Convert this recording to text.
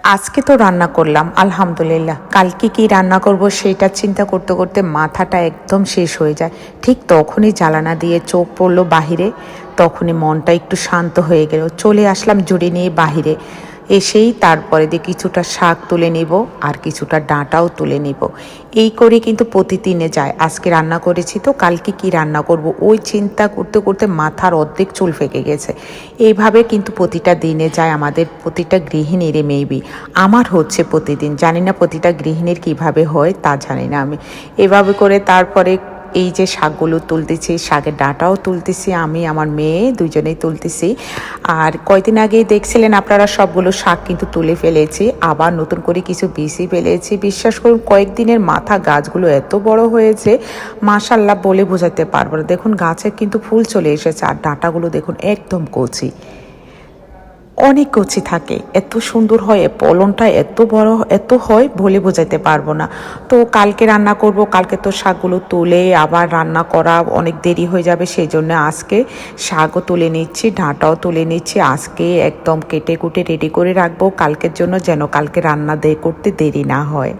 আজকে তো রান্না করলাম আলহামদুলিল্লাহ, কালকে কি রান্না করব সেটা চিন্তা করতে করতে মাথাটা একদম শেষ হয়ে যায়। ঠিক তখনই জানালা দিয়ে চোখ পড়লো বাহিরে, তখনই মনটা একটু শান্ত হয়ে গেল। চলে আসলাম জুড়ি নিয়ে বাহিরে। এসেই তারপরে দিয়ে কিছুটা শাক তুলে নিব আর কিছুটা ডাঁটাও তুলে নিব। এই করে কিন্তু প্রতিদিনে যায়। আজকে রান্না করেছি তো কালকে কি রান্না করব ওই চিন্তা করতে করতে মাথার অর্ধেক চুল ফেঁকে গেছে। এইভাবে কিন্তু প্রতিটা দিনে যায় আমাদের প্রতিটা গৃহিণীর মেবি। আমার হচ্ছে প্রতিদিন, জানি না প্রতিটা গৃহিণীর কিভাবে হয় তা জানি না আমি। এভাবে করে তারপরে এই যে শাকগুলো তুলতেছি, শাকের ডাঁটাও তুলতেছি, আমি আমার মেয়ে দুজনেই তুলতেছি। আর কয়দিন আগেই দেখছিলেন আপনারা সবগুলো শাক কিন্তু তুলে ফেলেছি, আবার নতুন করে কিছু বিচি ফেলেছি। বিশ্বাস করুন কয়েকদিনের মাথা গাছগুলো এত বড় হয়েছে, মাশাল্লাহ বলে বোঝাতে পারবো না। দেখুন গাছে কিন্তু ফুল চলে এসেছে আর ডাঁটাগুলো দেখুন একদম কচি, অনেক কচি থাকে, এত সুন্দর হয়, ফলনটা এত বড় এত হয় বলে বোঝাতে পারবো না। তো কালকে রান্না করব, কালকে তো শাকগুলো তুলে আবার রান্না করা অনেক দেরি হয়ে যাবে, সেই জন্য আজকে শাকও তুলে নিচ্ছি, ডাঁটাও তুলে নিচ্ছি। আজকে একদম কেটে কুটে রেডি করে রাখবো কালকের জন্য, যেন কালকে রান্না করতে দেরি না হয়।